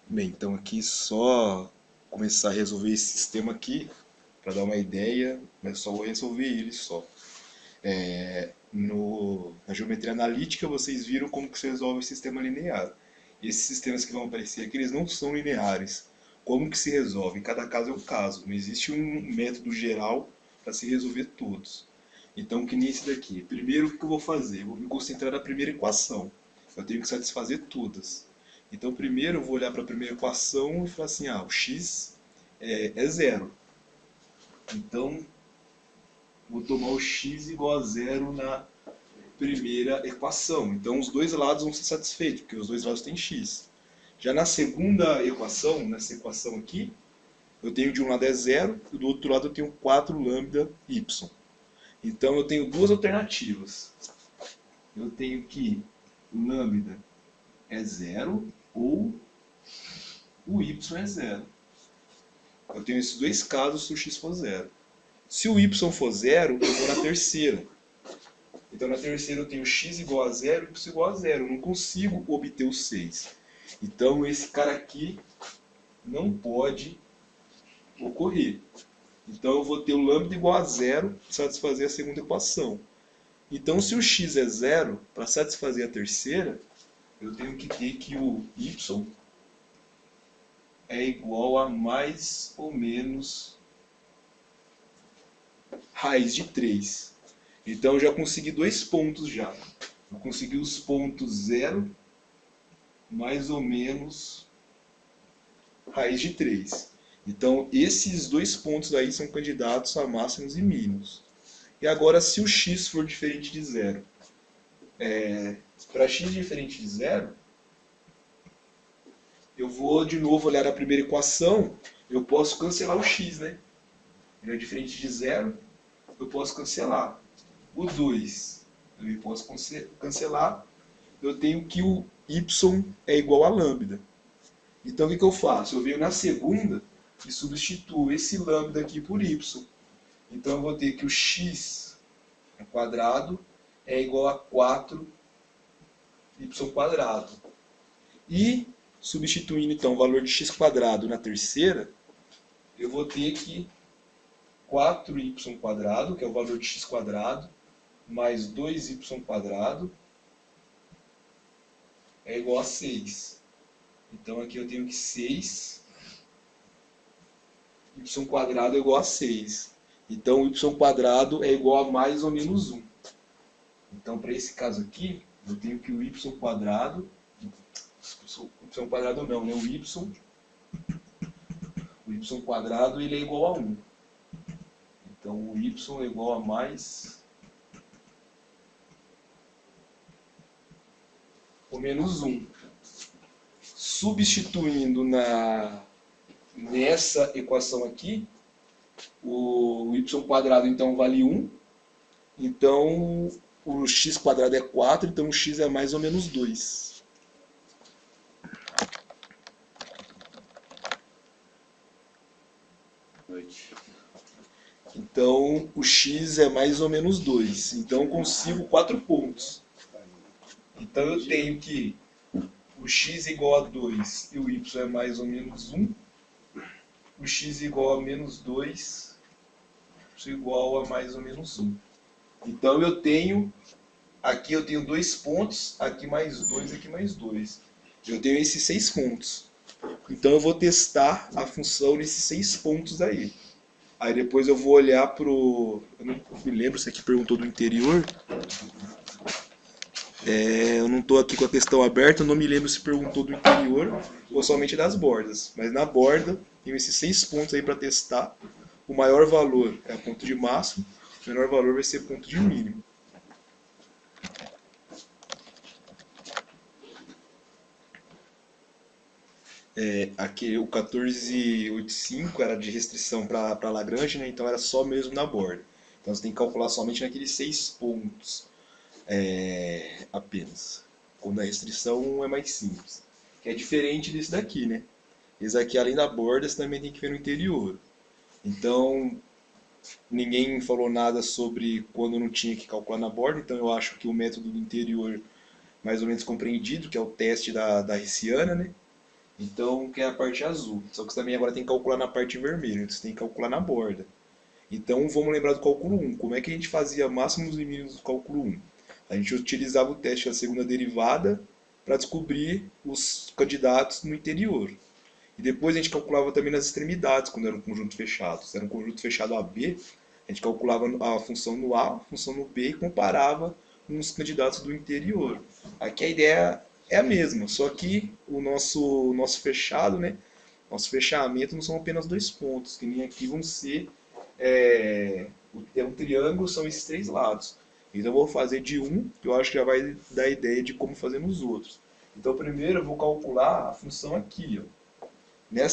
Bem, então aqui só começar a resolver esse sistema aqui, para dar uma ideia, mas só vou resolver ele só. Na geometria analítica vocês viram como que se resolve o sistema linear. Esses sistemas que vão aparecer aqui, eles não são lineares. Como que se resolve? Cada caso é um caso. Não existe um método geral para se resolver todos. Então, que nem esse daqui. Primeiro, o que eu vou fazer? Eu vou me concentrar na primeira equação. Eu tenho que satisfazer todas. Então, primeiro eu vou olhar para a primeira equação e falar assim, o x é zero. Então, vou tomar o x igual a zero na primeira equação. Então, os dois lados vão ser satisfeitos, porque os dois lados têm x. Já na segunda equação, nessa equação aqui, eu tenho de um lado é zero e do outro lado eu tenho 4 lambda y. Então, eu tenho duas alternativas. Eu tenho que lambda é zero ou o y é zero. Eu tenho esses dois casos se o x for zero. Se o y for zero, eu vou na terceira. Então na terceira eu tenho x igual a zero e y igual a zero. Eu não consigo obter o 6. Então esse cara aqui não pode ocorrer. Então eu vou ter o lambda igual a zero para satisfazer a segunda equação. Então se o x é zero, para satisfazer a terceira, eu tenho que ter que o y é igual a mais ou menos raiz de 3. Então eu já consegui dois pontos já. Eu consegui os pontos zero, mais ou menos raiz de 3. Então esses dois pontos aí são candidatos a máximos e mínimos. E agora se o x for diferente de zero, para x diferente de zero, eu vou de novo olhar a primeira equação, eu posso cancelar o x, né? Ele é diferente de zero, eu posso cancelar. O 2 eu posso cancelar, eu tenho que o y é igual a lambda. Então o que eu faço? Eu venho na segunda e substituo esse lambda aqui por y. Então eu vou ter que o x quadrado é igual a 4y quadrado. E substituindo então o valor de x quadrado na terceira, eu vou ter que 4y quadrado, que é o valor de x quadrado, mais 2y quadrado é igual a 6. Então aqui eu tenho que 6 y quadrado é igual a 6. Então y quadrado é igual a mais ou menos 1. Então para esse caso aqui, eu tenho que o y quadrado não, né? O y quadrado ele é igual a 1. Então o y é igual a mais ou menos 1. Substituindo nessa equação aqui, o y quadrado então vale 1. Então o x quadrado é 4, então o x é mais ou menos 2. Então o x é mais ou menos 2. Então eu consigo 4 pontos. Então eu tenho que o x igual a 2 e o y é mais ou menos 1. O x igual a menos 2, y igual a mais ou menos 1. Então eu tenho, aqui eu tenho 2 pontos, aqui mais 2, aqui mais 2. Eu tenho esses 6 pontos. Então eu vou testar a função nesses 6 pontos aí. Aí depois eu vou olhar pro... Eu não me lembro se aqui perguntou do interior. Eu não estou aqui com a questão aberta, eu não me lembro se perguntou do interior ou somente das bordas. Mas na borda, tenho esses 6 pontos aí para testar. O maior valor é ponto de máximo, o menor valor vai ser ponto de mínimo. Aqui o 1485 era de restrição para Lagrange, né? Então era só mesmo na borda. Então você tem que calcular somente naqueles 6 pontos apenas. Quando a restrição é mais simples. Que é diferente desse daqui, né? Esse aqui, além da borda, você também tem que ver no interior. Então, ninguém falou nada sobre quando não tinha que calcular na borda, então eu acho que o método do interior mais ou menos compreendido, que é o teste da Hessiana, né? Então, que é a parte azul. Só que você também agora tem que calcular na parte vermelha, então você tem que calcular na borda. Então, vamos lembrar do cálculo 1. Como é que a gente fazia máximos e mínimos do cálculo 1? A gente utilizava o teste da segunda derivada para descobrir os candidatos no interior. E depois a gente calculava também nas extremidades, quando era um conjunto fechado. Se era um conjunto fechado AB, a gente calculava a função no A, a função no B e comparava com os candidatos do interior. Aqui a ideia é a mesma, só que o nosso fechado, né? Nosso fechamento não são apenas dois pontos, que nem aqui vão ser um triângulo, são esses três lados. Então eu vou fazer de um, que eu acho que já vai dar ideia de como fazer nos outros. Então primeiro eu vou calcular a função aqui, ó. Né,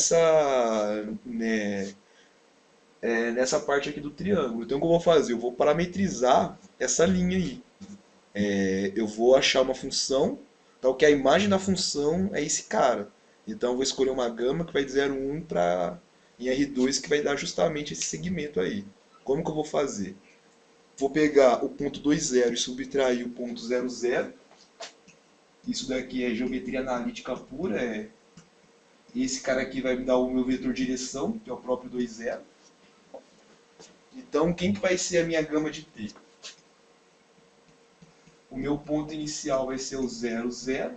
nessa parte aqui do triângulo. Então o que eu vou fazer? Eu vou parametrizar essa linha aí. Eu vou achar uma função, tal que a imagem da função é esse cara. Então eu vou escolher uma gama que vai de 0,1 para em R2 que vai dar justamente esse segmento aí. Como que eu vou fazer? Vou pegar o ponto 2,0 e subtrair o ponto 0,0. Isso daqui é geometria analítica pura. Esse cara aqui vai me dar o meu vetor direção, que é o próprio 2,0. Então, quem que vai ser a minha gama de t? O meu ponto inicial vai ser o 0,0,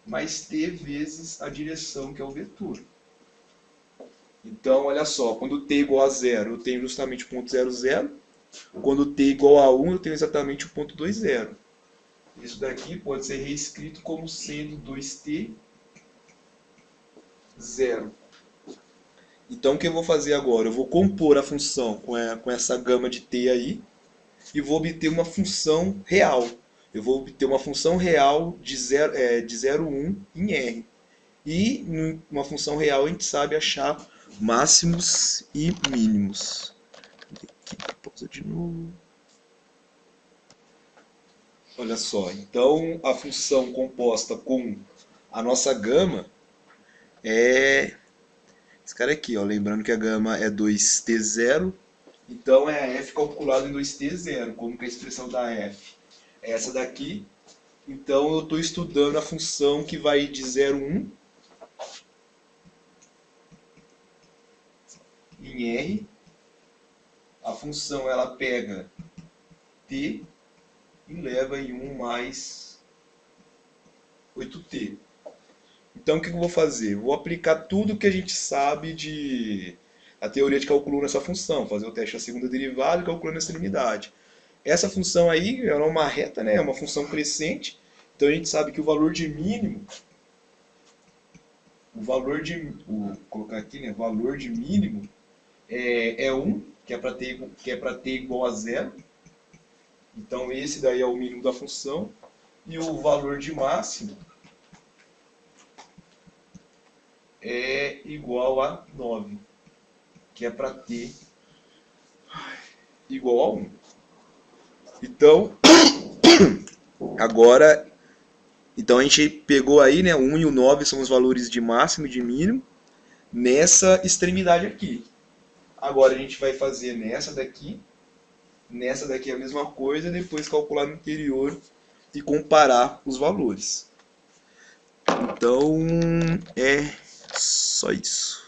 mais t vezes a direção, que é o vetor. Então, olha só, quando t igual a 0, eu tenho justamente o ponto 0,0. Quando t igual a 1, eu tenho exatamente o ponto 2,0. Isso daqui pode ser reescrito como sendo 2t 0. Então, o que eu vou fazer agora? Eu vou compor a função com essa gama de t aí e vou obter uma função real. Eu vou obter uma função real de 0,1 em R. E numa função real a gente sabe achar máximos e mínimos. Aqui, pausa de novo. Olha só, então a função composta com a nossa gama é esse cara aqui, ó. Lembrando que a gama é 2t0, então é a f calculada em 2t0. Como que é a expressão da f? É essa daqui. Então eu estou estudando a função que vai de 0,1 em R. A função ela pega t e leva em 1 mais 8t. Então o que eu vou fazer? Vou aplicar tudo que a gente sabe a teoria de cálculo nessa função, fazer o teste da segunda derivada e calculando a extremidade. Essa função aí é uma reta, né? É uma função crescente. Então a gente sabe que o valor de mínimo, vou colocar aqui, né? Valor de mínimo é 1, que é para t igual a 0. Então esse daí é o mínimo da função. E o valor de máximo é igual a 9, que é para t igual a 1. Então, agora, a gente pegou aí, né, 1 e o 9 são os valores de máximo e de mínimo nessa extremidade aqui. Agora a gente vai fazer nessa daqui é a mesma coisa, depois calcular no interior e comparar os valores. Então, é só isso.